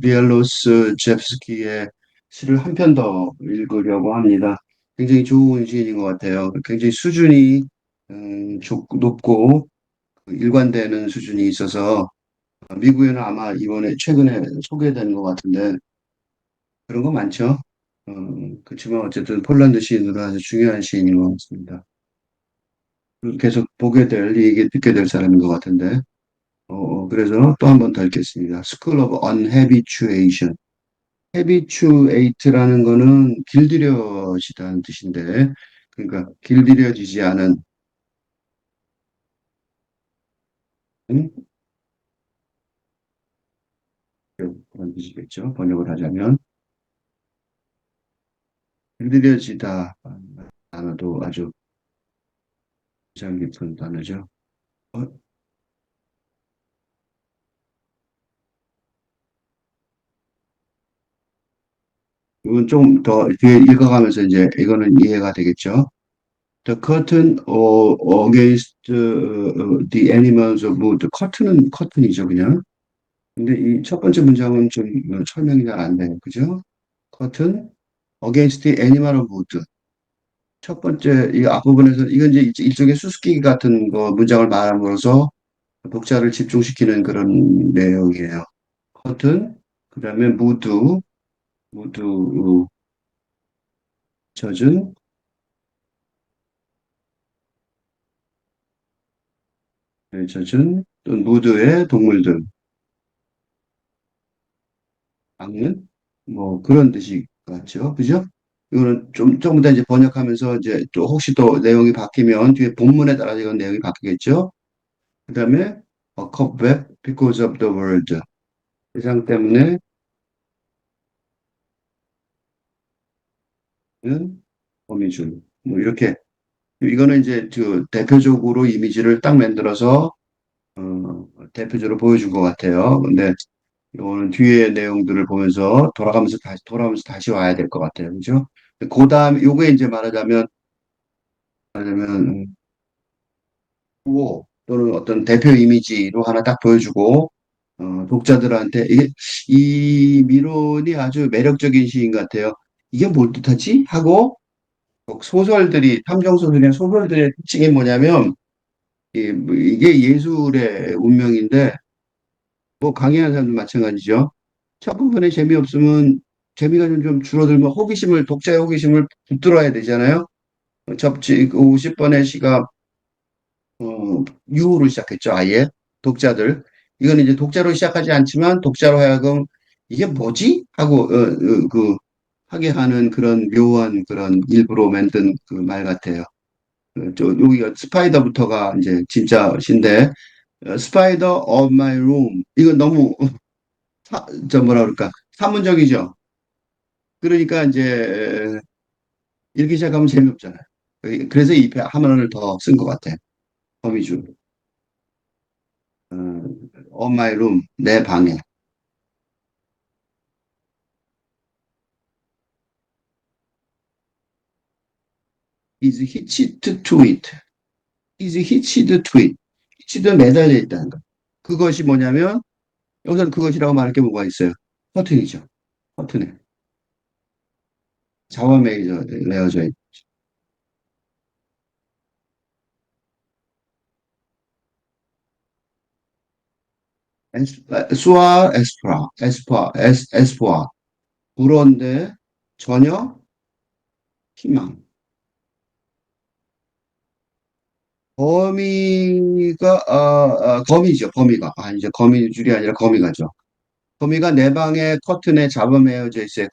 비알로스 제프스키의 시를 한 편 더 읽으려고 합니다. 굉장히 좋은 시인인 것 같아요. 굉장히 수준이 높고 일관되는 수준이 있어서 미국에는 아마 이번에 최근에 소개되는 것 같은데 그런 거 많죠. 어, 그렇지만 어쨌든 폴란드 시인으로 아주 중요한 시인인 것 같습니다. 계속 보게 될, 얘기 듣게 될 사람인 것 같은데. 그래서 또 한 번 더 읽겠습니다. School of Unhabituation. Habituate라는 거는 길들여지다는 뜻인데, 그러니까 길들여지지 않은 음? 그런 뜻이겠죠. 번역을 하자면 길들여지다 단어도 아주 인상 깊은 단어죠. 어, 이건 좀 더 뒤에 읽어가면서 이제 이거는 이해가 되겠죠. The curtain against the animals of wood. 커튼은 커튼이죠, 그냥. 근데 이 첫 번째 문장은 좀 설명이 잘 안 돼요. 그죠? curtain against the animal of wood. 첫 번째 이 앞부분에서 이건 이제 일종의 수수께끼 같은 거 문장을 말함으로써 독자를 집중시키는 그런 내용이에요. curtain, 그다음에 무드 젖은 젖은 또 무드의 동물들 막는 뭐 그런 뜻이 같죠. 그죠? 이거는 좀 조금 더 이제 번역하면서 이제 또 혹시 또 내용이 바뀌면 뒤에 본문에 따라 이건 내용이 바뀌겠죠. 그다음에 cobweb because of the world. 세상 때문에 는 거미줄. 뭐 이렇게 이거는 이제 그 대표적으로 이미지를 딱 만들어서 대표적으로 보여준 것 같아요. 근데 이거는 뒤에 내용들을 보면서 돌아가면서 다시 와야 될 것 같아요. 그죠? 그 다음, 요게 이제 말하자면, 구호 또는 어떤 대표 이미지로 하나 딱 보여주고, 독자들한테, 이 미론이 아주 매력적인 시인 같아요. 이게 뭘 뜻하지? 하고, 소설들이, 탐정소설이나 소설들의 특징이 뭐냐면, 이게 예술의 운명인데, 뭐 강의하는 사람도 마찬가지죠. 첫 부분에 재미없으면 재미가 좀 줄어들면 독자의 호기심을 붙들어야 되잖아요. 접지 50번의 시가 유호로 시작했죠. 아예 독자들. 이건 이제 독자로 시작하지 않지만 독자로 하여금 이게 뭐지? 하고 하게 하는 그런 묘한 그런 일부러 만든 그 말 같아요. 여기가 스파이더부터가 이제 진짜 신데 스파이더 of my room 이건 너무 저 뭐라 그럴까 사문적이죠. 그러니까 이제 읽기 시작하면 재미없잖아요. 그래서 이 하만을 더 쓴 것 같아요. 거미줄. On my room, 내 방에. Is hitched to it. Is hitched to it. hitched 매달려 있다는 거. 그것이 뭐냐면 여기서는 그것이라고 말할 게 뭐가 있어요? 커튼이죠. 커튼에 자원 매여져 있. 수아 에스포아 불어인데 전혀 희망. 거미죠, 거미가. 이제 거미줄이 아니라 거미가죠. 거미가 내 방에 커튼에 잡아매여져 있어요.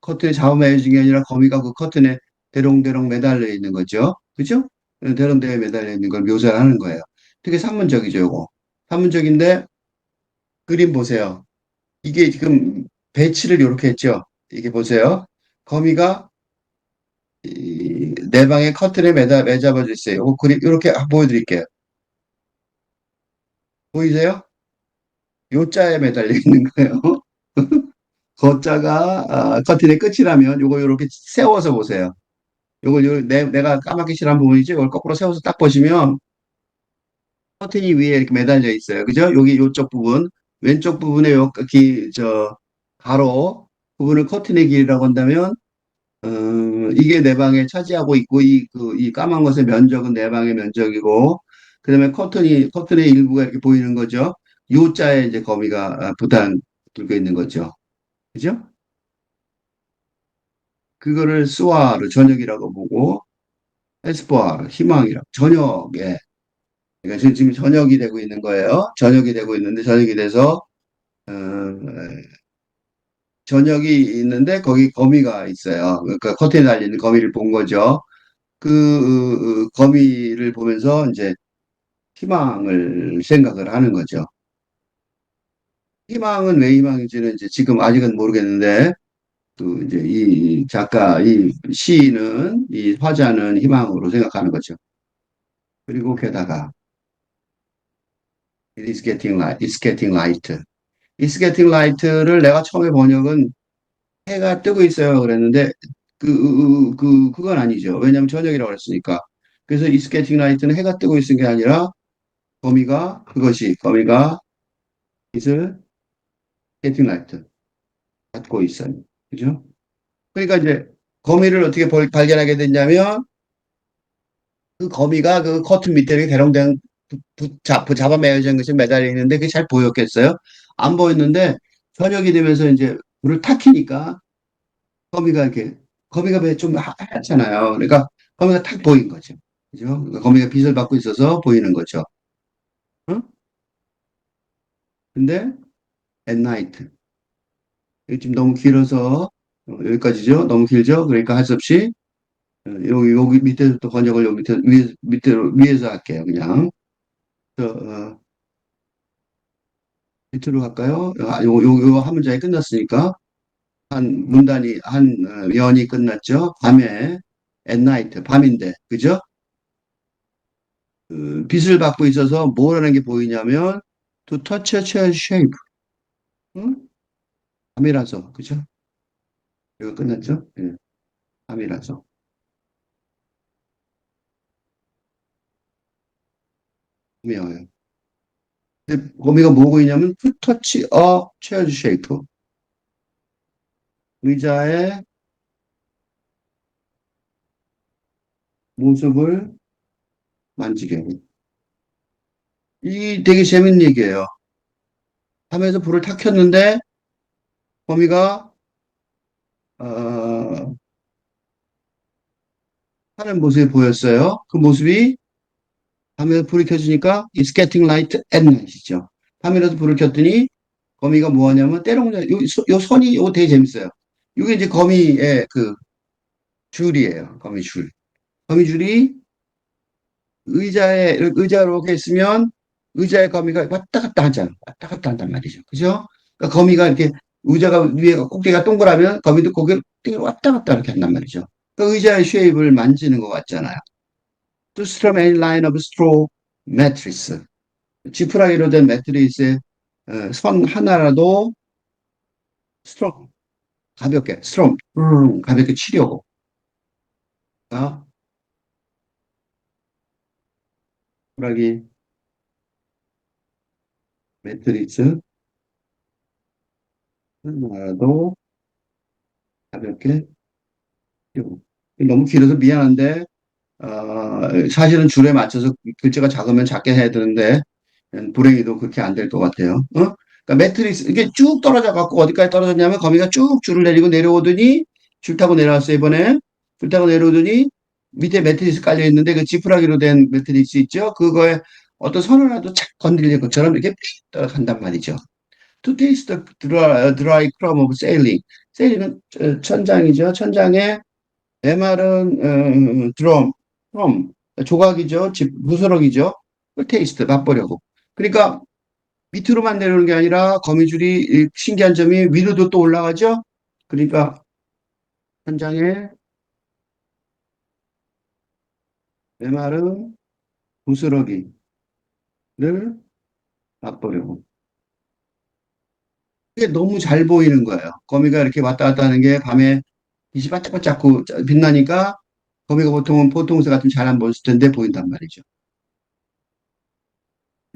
커튼에 잡아매여진 게 아니라 거미가 그 커튼에 대롱대롱 매달려 있는 거죠. 그죠? 대롱대롱 매달려 있는 걸 묘사하는 거예요. 되게 산문적이죠, 이거. 산문적인데, 그림 보세요. 이게 지금 배치를 이렇게 했죠. 이게 보세요. 거미가 내 방에 커튼에 매잡아져 있어요. 이거 그림, 이렇게 보여드릴게요. 보이세요? 요자에 매달려 있는 거예요. 거자가 커튼의 끝이라면 요거 이렇게 세워서 보세요. 내가 까맣게 칠한 부분이죠. 이걸 거꾸로 세워서 딱 보시면 커튼이 위에 이렇게 매달려 있어요. 그죠? 여기 요쪽 부분, 왼쪽 부분에 가로 부분을 커튼의 길이라고 한다면, 어, 이게 내 방에 차지하고 있고, 이 까만 것의 면적은 내 방의 면적이고, 그 다음에 커튼의 일부가 이렇게 보이는 거죠. 요자에 이제 거미가 부단 들고 있는 거죠. 그죠? 그거를 스와르, 저녁이라고 보고, 에스포아르, 희망이라고, 저녁에. 그러니까 지금 저녁이 되고 있는 거예요. 저녁이 되고 있는데, 저녁이 돼서, 어, 저녁이 있는데 거기 거미가 있어요. 그러니까 커튼에 달리는 거미를 본 거죠. 그 거미를 보면서 이제 희망을 생각을 하는 거죠. 희망은 왜 희망인지는 이제 지금 아직은 모르겠는데 그 이제 이 작가, 이 시인은, 이 화자는 희망으로 생각하는 거죠. 그리고 게다가 it is getting light, it's getting light. it's getting light를 내가 처음에 번역은 해가 뜨고 있어요. 그랬는데, 그건 아니죠. 왜냐하면 저녁이라고 그랬으니까. 그래서 it's getting light는 해가 뜨고 있는 게 아니라, 거미가 is getting light. 갖고 있어요. 그죠? 그러니까 이제, 거미를 어떻게 발견하게 됐냐면, 그 거미가 그 커튼 밑에 이렇게 대롱대롱 잡아 매여진 것이 매달려 있는데, 그게 잘 보였겠어요? 안 보였는데, 저녁이 되면서 이제 불을 탁 켜니까, 거미가 이렇게, 거미가 왜 좀 하얗잖아요. 그러니까 거미가 탁 보인 거죠. 그죠? 그러니까 거미가 빛을 받고 있어서 보이는 거죠. 어? 근데 at night. 이게 지금 너무 길어서 여기까지죠. 너무 길죠. 그러니까 할 수 없이 여기 밑에서부터 번역을 여기 밑으로 위에서 할게요. 그냥 밑으로 갈까요? 요 한 문장이 끝났으니까 한 문단이 한 면이 끝났죠. 밤에 at night 밤인데 그죠? 빛을 받고 있어서 뭐라는 게 보이냐면 to touch a chair shape. 응? 밤이라서 그죠? 이거 끝났죠? 예, 밤이라서. 밤이 와요. 근데 거미가 뭐고 있냐면 to touch a chair shape. 의자의 모습을 만지게. 이 되게 재밌는 얘기예요. 밤에서 불을 탁 켰는데 거미가 어, 하는 모습이 보였어요. 그 모습이 밤에 불이 켜지니까 it's getting light at night이죠. 밤이라도 불을 켰더니 거미가 뭐 하냐면 때롱 요 선이 요거 되게 재밌어요. 이게 이제 거미의 그 줄이에요. 거미줄. 거미줄이 의자로 이렇게 있으면 의자에 거미가 왔다 갔다 하잖아. 왔다 갔다 한단 말이죠. 그죠? 그러니까 거미가 이렇게 의자가 위에 꼭대기가 동그라면 거미도 고개를 왔다 갔다 이렇게 한단 말이죠. 그 의자의 쉐입을 만지는 것 같잖아요. To strum a line of straw mattress. 지푸라기로 된 매트리스의 선 하나라도 스트롱 가볍게 스트롱 가볍게 치려고 아, 지푸라기 매트리스 하나라도 가볍게 치려고 너무 길어서 미안한데 사실은 줄에 맞춰서 글자가 작으면 작게 해야 되는데 불행히도 그렇게 안 될 것 같아요. 어? 그러니까 매트리스 이게 쭉 떨어져 갖고 어디까지 떨어졌냐면 거미가 쭉 줄을 내리고 내려오더니 줄 타고 내려왔어요 이번에 줄 타고 내려오더니 밑에 매트리스 깔려 있는데 그 지푸라기로 된 매트리스 있죠? 그거에 어떤 선을 라도 착 건드릴 것처럼 이렇게 떨어간단 말이죠. To taste the dry crumb of sailing. 세일링은 천장이죠. 천장에 메마른 드럼, 조각이죠. 부스럭이죠. 그 테이스트 맛보려고. 그러니까 밑으로만 내려오는 게 아니라 거미줄이 신기한 점이 위로도 또 올라가죠. 그러니까 천장에 메마른 부스러기를 맛보려고. 이게 너무 잘 보이는 거예요. 거미가 이렇게 왔다 갔다 하는 게 밤에 빛이 반짝반짝 빛나니까 거미가 보통은 보통새 같으면 잘 안 보였을 텐데 보인단 말이죠.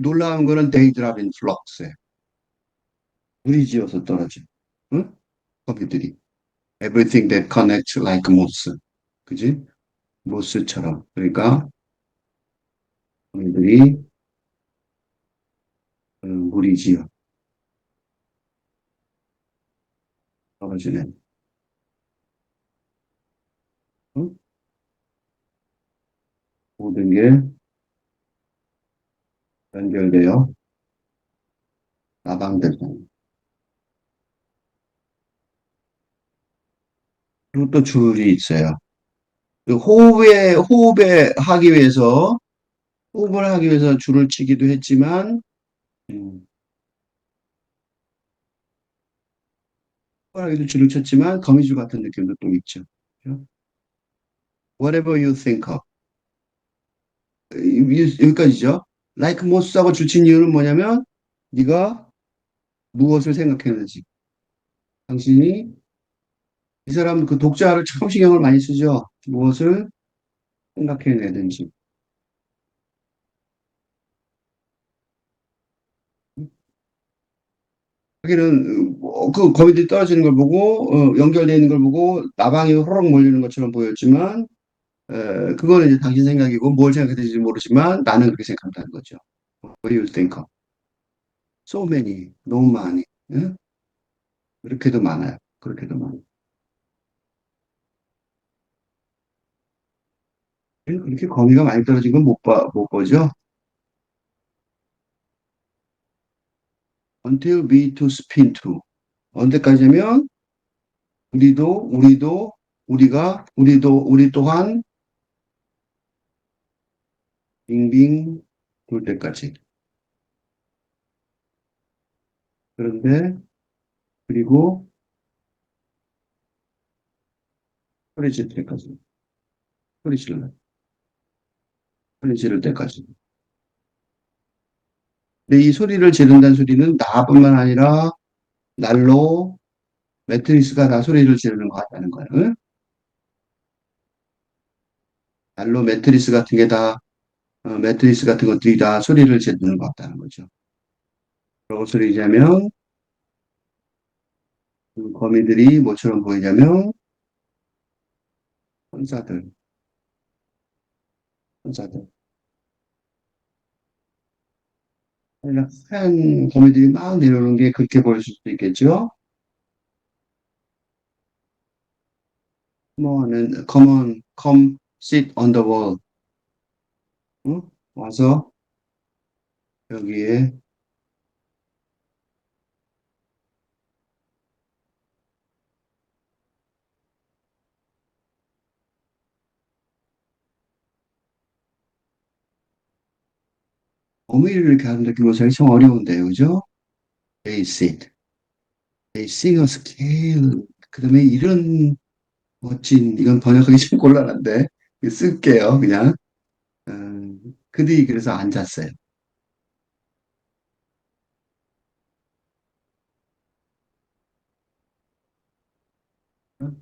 놀라운 거는 they drop in flocks. 물이 지어서 떨어져. 응? 거미들이. Everything that connects like moss. 그지? 모스처럼. 그러니까 거미들이 물이 지어 떨어지네. 응? 모든 게 연결되어 나방대성. 그리고 또 줄이 있어요. 그 호흡에 하기 위해서, 호흡을 하기 위해서 줄을 치기도 했지만, 음, 호흡을 하기도 줄을 쳤지만, 거미줄 같은 느낌도 또 있죠. 그죠? Whatever you think of. 여기까지죠. Like moss하고 줄친 이유는 뭐냐면, 네가 무엇을 생각했는지. 당신이, 이 사람 그 독자를 참 신경을 많이 쓰죠. 무엇을 생각해내든지. 하기는 그 거미들이 떨어지는 걸 보고 연결되어 있는 걸 보고 나방이 호롱 몰리는 것처럼 보였지만 그거는 이제 당신 생각이고 뭘 생각했는지 모르지만 나는 그렇게 생각한다는 거죠. What do you think of? So many, 너무 많이. 예? 그렇게도 많아요. 그렇게도 많아요. 그렇게 거미가 많이 떨어진 건 못 보죠. Until we to spin to. 언제까지냐면 우리 또한 빙빙 돌 때까지. 그런데 그리고 소리 질 때까지. 소리 질러. 소리 지를 때까지. 근데 이 소리를 지른다는 소리는 나뿐만 아니라 날로 매트리스가 다 소리를 지르는 것 같다는 거예요. 응? 날로 매트리스 같은 것들이 다 소리를 지르는 것 같다는 거죠. 그리고 소리냐면 그 거미들이 뭐처럼 보이냐면 천사들, 천사들. 하얀 거미들이 막 내려오는 게 그렇게 보일 수도 있겠죠. Come sit on the wall. 응? 와서 여기에 거미를 이렇게 하는데 그 묘사가 참 어려운데요, 그죠? They sit. They sing a scale. 그다음에 이런 멋진 이건 번역하기 좀 곤란한데 쓸게요, 그냥. 그들이 그래서 앉았어요.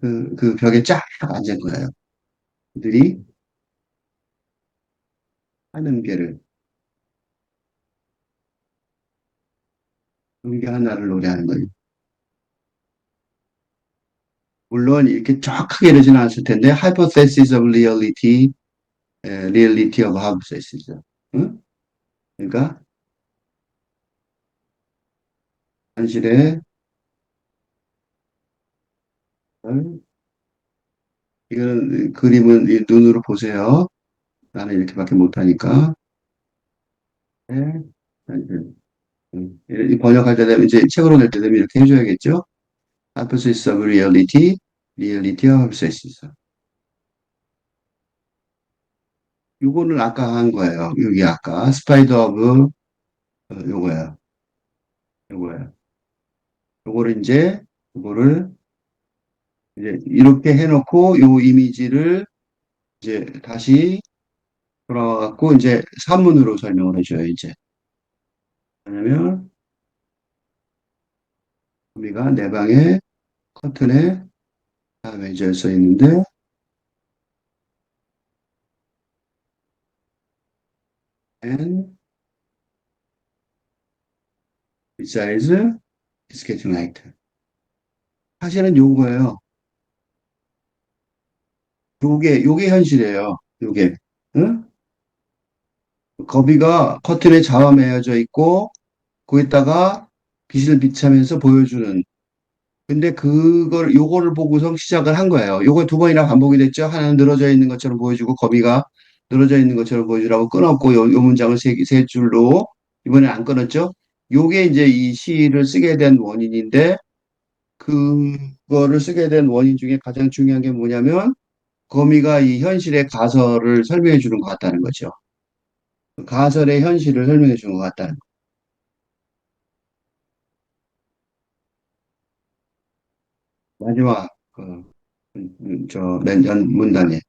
그 벽에 쫙 앉은 거예요. 그들이 하는 게를 음계 하나를 노래하는 거예요. 물론 이렇게 정확하게 이러지는 않았을 텐데 hypothesis of reality, reality of hypothesis. 응? 그러니까 현실의 이거는 그림은 이 눈으로 보세요. 나는 이렇게밖에 못하니까. 네. 이 번역할 때 되면 이제 책으로 낼 때 되면 이렇게 해줘야겠죠? Hypothesis of reality, reality of hypothesis. 요거는 아까 한 거예요. 여기 아까 spider of 요거야. 요거야. 요거를 이제 이렇게 해놓고 요 이미지를 이제 다시 돌아와갖고 이제 산문으로 설명을 해줘요. 이제 왜냐면 우리가 내 방에 커튼에 다 매달려 있는데 and besides it's getting light. 사실은 요거예요. 요게 현실이에요. 요게. 응? 거미가 커튼에 잡아매여져 있고, 거기다가 빛을 비추면서 보여주는. 근데 요거를 보고서 시작을 한 거예요. 요거 두 번이나 반복이 됐죠. 하나는 늘어져 있는 것처럼 보여주고, 거미가 늘어져 있는 것처럼 보여주라고 끊었고, 요 문장을 세 줄로, 이번에 안 끊었죠. 요게 이제 이 시를 쓰게 된 원인인데, 그거를 쓰게 된 원인 중에 가장 중요한 게 뭐냐면, 거미가 이 현실의 가설을 설명해 주는 것 같다는 거죠. 가설의 현실을 설명해 주는 것 같다는 거. 마지막, 맨 문단에.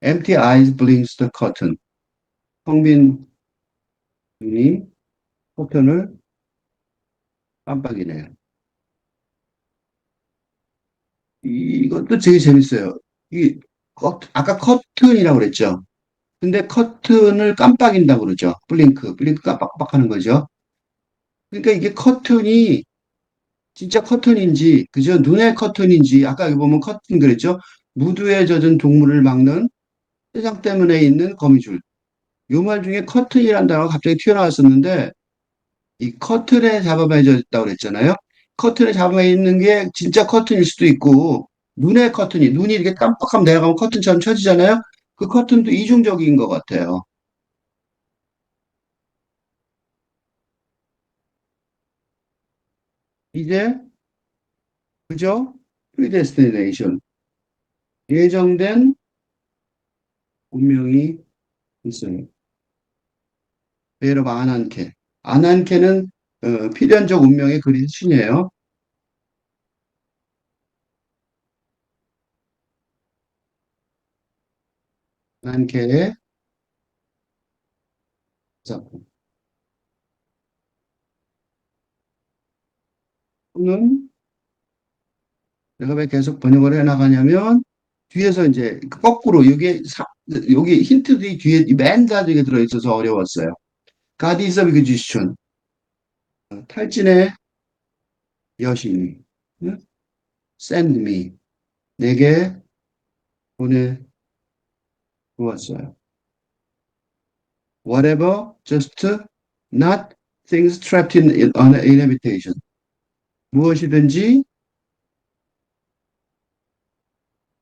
Empty eyes blinks the curtain. 텅빈 눈이 커튼을 깜빡이네요. 이것도 되게 재밌어요. 아까 커튼이라고 그랬죠. 근데 커튼을 깜빡인다고 그러죠. 블링크 깜빡깜빡 하는 거죠. 그러니까 이게 커튼이 진짜 커튼인지, 그죠? 눈의 커튼인지, 아까 여기 보면 커튼 그랬죠? 무드에 젖은 동물을 막는 세상 때문에 있는 거미줄. 요 말 중에 커튼이라는 단어가 갑자기 튀어나왔었는데, 이 커튼에 잡아매져 있다고 그랬잖아요. 커튼에 잡아매 있는 게 진짜 커튼일 수도 있고, 눈의 커튼이, 눈이 이렇게 깜빡하면 내려가면 커튼처럼 쳐지잖아요. 그 커튼도 이중적인 것 같아요. 이제, 그죠? predestination. 예정된 운명이 있어요. 베르 아난케. 아난케는 필연적 운명의 그리스 신이에요. 아난케의 작품. 는 내가 왜 계속 번역을 해 나가냐면 뒤에서 이제 거꾸로 여기 힌트들이 뒤에 맨 가지에 들어있어서 어려웠어요. God is a musician. 탈진의 여신이 응? send me 내게 보내주었어요. Whatever, just not things trapped in an inhabitation. 무엇이든지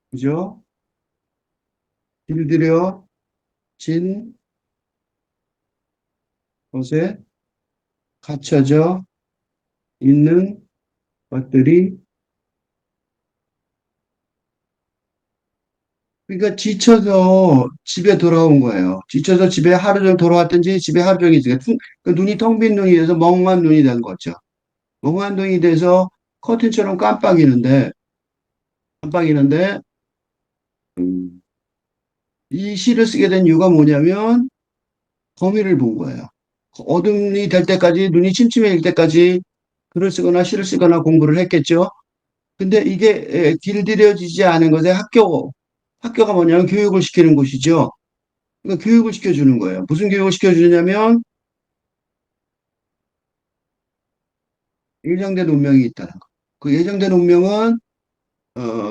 그죠? 길들여진 것에 갇혀져 있는 것들이 그러니까 지쳐서 집에 돌아온 거예요. 지쳐서 집에 하루 종일 돌아왔든지 집에 하루 종일 있으니까 그 눈이 텅 빈 눈이 돼서 멍한 눈이 된 거죠. 멍한 눈이 돼서 커튼처럼 깜빡이는데 음, 이 시를 쓰게 된 이유가 뭐냐면 거미를 본 거예요. 어둠이 될 때까지 눈이 침침해질 때까지 글을 쓰거나 시를 쓰거나 공부를 했겠죠. 근데 이게 길들여지지 않은 것에 학교가 뭐냐면 교육을 시키는 곳이죠. 그러니까 교육을 시켜주는 거예요. 무슨 교육을 시켜주느냐면 예정된 운명이 있다는 거. 그 예정된 운명은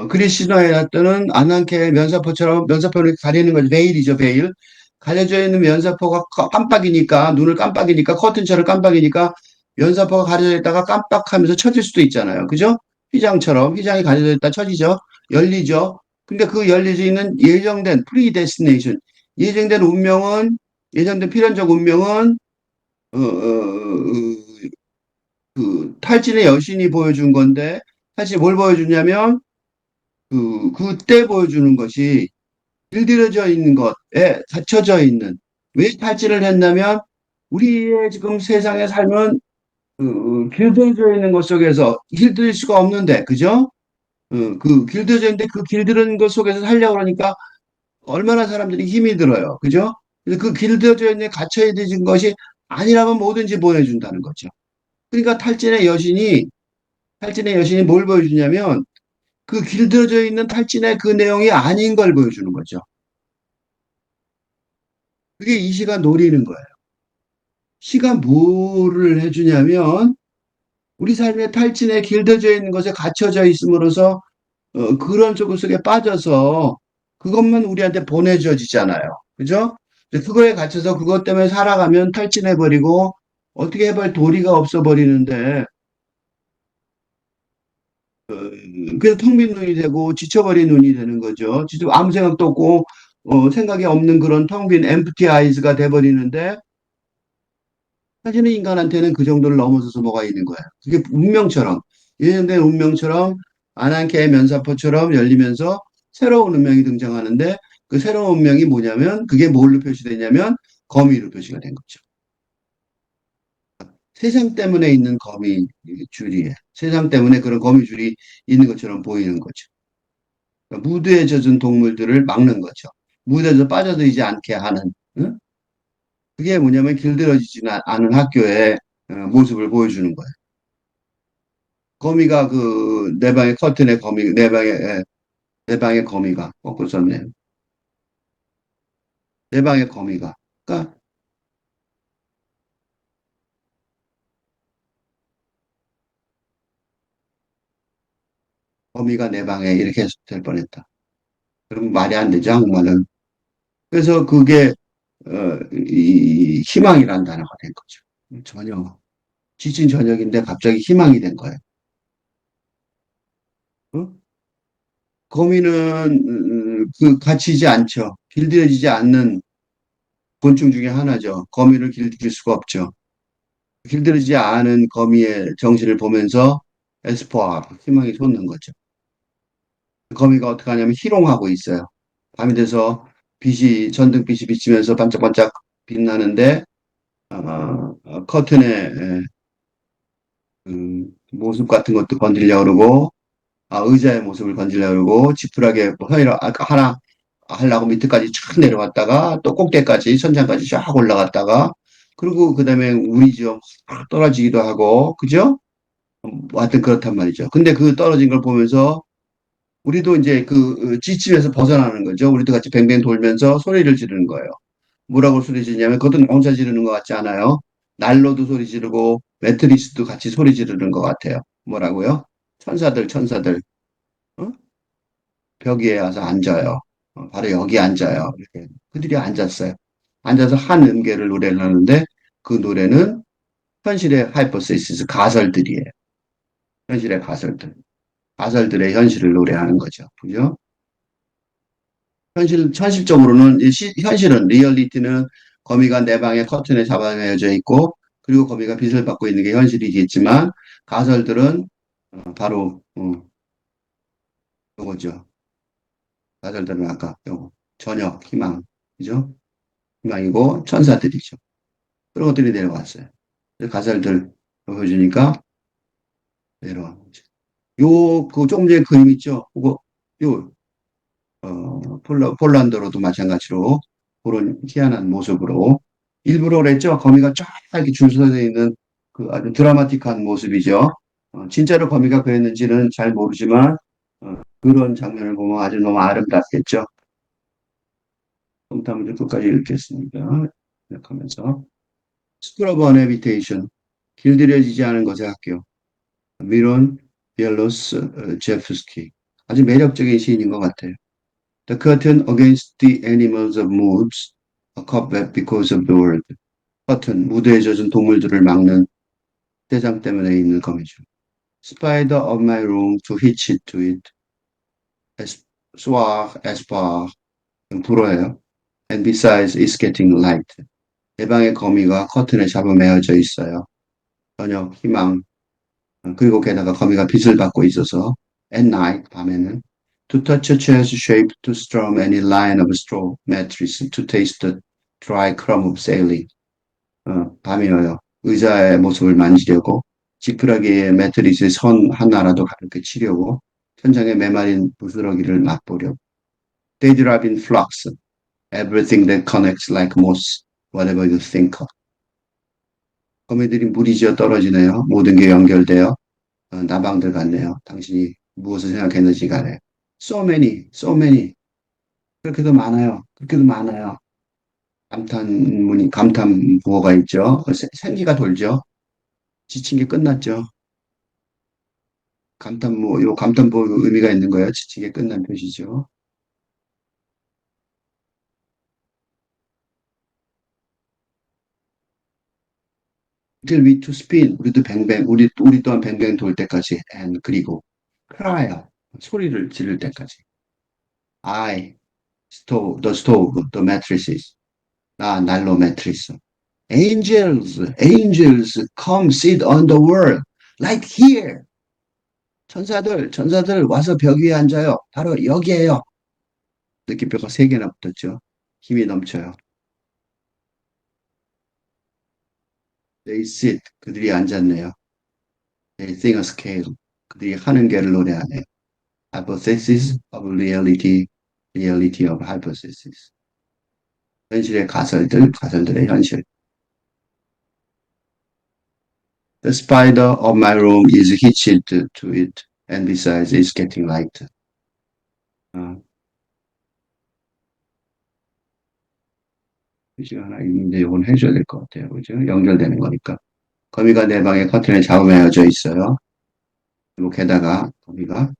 그리스 신화에 나타나는 아난케의 면사포를 가리는 거죠. 베일이죠, 베일. 가려져 있는 면사포가 깜빡이니까 눈을 깜빡이니까 커튼처럼 깜빡이니까 면사포가 가려져 있다가 깜빡하면서 쳐질 수도 있잖아요. 그죠? 휘장이 가려져 있다 쳐지죠. 열리죠. 근데 그 열리져 있는 예정된 프리데스티네이션 예정된 운명은 예정된 필연적 운명은 그 탈진의 여신이 보여준 건데 사실 뭘 보여주냐면 그때 보여주는 것이 길들여져 있는 것에 갇혀져 있는 왜 탈진을 했냐면 우리의 지금 세상의 삶은 길들여져 있는 것 속에서 길들일 수가 없는데 그죠? 길들여져 있는데 그 길들은 것 속에서 살려고 그러니까 얼마나 사람들이 힘이 들어요. 그죠? 그래서 그 길들여져 있는 갇혀있는 것이 아니라면 뭐든지 보여준다는 거죠. 그러니까 탈진의 여신이 뭘 보여주냐면 그 길들여져 있는 탈진의 그 내용이 아닌 걸 보여주는 거죠. 그게 이 시가 노리는 거예요. 시가 뭐를 해주냐면 우리 삶의 탈진에 길들여져 있는 것에 갇혀져 있음으로써 그런 속에 빠져서 그것만 우리한테 보내져지잖아요. 그죠? 근데 그거에 갇혀서 그것 때문에 살아가면 탈진해버리고 어떻게 해볼 도리가 없어버리는데 그래서 텅 빈 눈이 되고 지쳐버린 눈이 되는 거죠. 진짜 아무 생각도 없고 생각이 없는 그런 텅 빈 엠프티 아이즈가 돼버리는데 사실은 인간한테는 그 정도를 넘어서서 뭐가 있는 거예요. 그게 운명처럼 예정된 운명처럼 아난케의 면사포처럼 열리면서 새로운 운명이 등장하는데 그 새로운 운명이 뭐냐면 그게 뭘로 표시되냐면 거미로 표시가 된 거죠. 세상 때문에 있는 거미줄이에요. 세상 때문에 그런 거미줄이 있는 것처럼 보이는 거죠. 그러니까 무드에 젖은 동물들을 막는 거죠. 무드에서 빠져들지 않게 하는. 응? 그게 뭐냐면 길들여지지 않은 학교의 모습을 보여주는 거예요. 거미가 그 내 방의 커튼에 거미 내 방의 거미가 거꾸로 썼네. 내 방의 거미가. 그러니까 거미가 내 방에 이렇게 될 뻔했다. 그럼 말이 안 되죠, 한국말은. 그래서 그게 이 희망이라는 단어가 된 거죠. 전혀 지친 저녁인데 갑자기 희망이 된 거예요. 어? 거미는 그 갇히지 않죠. 길들여지지 않는 곤충 중에 하나죠. 거미를 길들일 수가 없죠. 길들이지 않은 거미의 정신을 보면서 에스포아 희망이 솟는 거죠. 거미가 어떻게 하냐면 희롱하고 있어요. 밤이 돼서 전등빛이 비치면서 반짝반짝 빛나는데 커튼의 모습 같은 것도 건드리려고 그러고 의자의 모습을 건드리려고 그러고 지푸라기에 뭐 하나 하려고 밑에까지 쫙 내려왔다가 또 꼭대기까지 천장까지 쫙 올라갔다가 그리고 그다음에 운이 좀 떨어지기도 하고 그죠? 하여튼 그렇단 말이죠. 근데 그 떨어진 걸 보면서 우리도 이제 그 지침에서 벗어나는 거죠. 우리도 같이 뱅뱅 돌면서 소리를 지르는 거예요. 뭐라고 소리 지르냐면 그것도 나 혼자 지르는 것 같지 않아요? 난로도 소리 지르고 매트리스도 같이 소리 지르는 것 같아요. 뭐라고요? 천사들, 천사들. 어? 벽 위에 와서 앉아요. 바로 여기 앉아요. 이렇게. 그들이 앉았어요. 앉아서 한 음계를 노래를 하는데 그 노래는 현실의 하이퍼세이스 가설들이에요. 현실의 가설들. 가설들의 현실을 노래하는 거죠. 그죠? 현실적으로는, 현실은, 리얼리티는 거미가 내 방에 커튼에 잡아내어져 있고, 그리고 거미가 빛을 받고 있는 게 현실이겠지만, 가설들은 바로, 요거죠. 가설들은 아까, 요거. 저녁, 희망, 그죠? 희망이고, 천사들이죠. 그런 것들이 내려왔어요. 그래서 가설들 보여주니까 내려온 거죠. 그 조금 전에 그림 있죠? 그거, 요, 폴란드로도 마찬가지로 그런 희한한 모습으로 일부러 그랬죠. 거미가 쫙 이렇게 줄 서져 있는 그 아주 드라마틱한 모습이죠. 진짜로 거미가 그랬는지는 잘 모르지만 그런 장면을 보면 아주 너무 아름답겠죠. 동탐을 끝까지 읽겠습니다. 시작하면서 School of Uninvitation 길들여지지 않은 것의 학교 미론 비엘로스 제프스키 아주 매력적인 시인인 것 같아요. The curtain against the animals of moods, a cobweb because of the world. 커튼, 무드에 젖은 동물들을 막는 대장 때문에 있는 거미줄. Spider of my room to hitch it to it. Soir, espoir. 불어예요. And besides, it's getting light. 내 방의 거미가 커튼에 잡아매어져 있어요. 저녁, 희망. 그리고 게다가 거미가 빛을 받고 있어서 at night, 밤에는 to touch a chair's shape, to strum any line of straw mattress, to taste the dry crumb of sailing. 밤이어요. 의자의 모습을 만지려고, 지푸라기의 매트리스의 선 하나라도 가볍게 치려고, 천장에 메마린 부스러기를 맛보려고. They drive in flocks, everything that connects like moss, whatever you think of. 거미들이 무리지어 떨어지네요. 모든 게 연결되어 나방들 같네요. 당신이 무엇을 생각했는지 간에. So many, so many. 그렇게도 많아요. 그렇게도 많아요. 감탄 부호가 있죠. 생기가 돌죠. 지친 게 끝났죠. 요 감탄모 의미가 있는 거예요. 지치게 끝난 표시죠. Till we to spin. 우리도 뱅뱅, 우리 또한 뱅뱅 돌 때까지. And 그리고 cry. 소리를 지를 때까지. I stove, the mattresses. 나 난로 매트리스. Angels, come sit on the wall. Right here. 천사들 와서 벽 위에 앉아요. 바로 여기에요. 느낌표가 세 개나 붙었죠. 힘이 넘쳐요. They sit. 그들이 앉았네요. They sing a scale. 그들이 하는 개를 노래하네요. Hypothesis of reality, reality of hypothesis. 현실의 가설들의 현실. The spider of my room is hitched to it, and besides, it's getting light. 아, 표시가 하나 있는데 이건 해줘야 될 것 같아요. 그죠? 연결되는 거니까. 거미가 내 방에 커튼에 잡아매어져 있어요. 그리고 게다가 거미가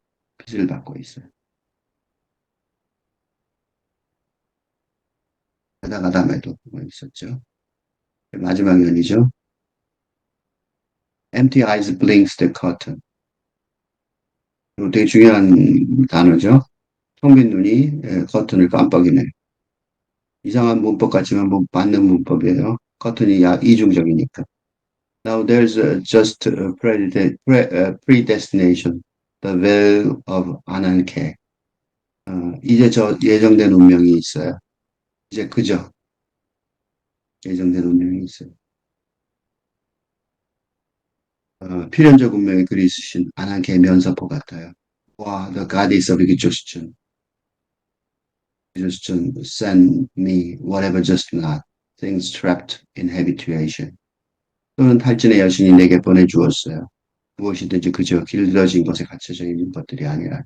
빚을 받고 있어요. 게다가 다음에도 뭐 있었죠. 마지막 연이죠. Empty eyes blinks the curtain. 이거 되게 중요한 단어죠. 텅 빈 눈이 커튼을 깜빡이네. 이상한 문법 같지만 맞는 문법이에요. 커튼이 이중적이니까. Now there's just a predestination, the will of 안한케. 이제 저 예정된 운명이 있어요. 이제 그저 예정된 운명이 있어요. 필연적 운명의 글이 있으신 안한케의 면서포 같아요. 와, the goddess of exhaustion. Exhaustion send me whatever just not. Things trapped in habituation. 또는 탈진의 여신이 내게 보내주었어요. 무엇이든지 그저 길들여진 것에 갇혀져 있는 것들이 아니라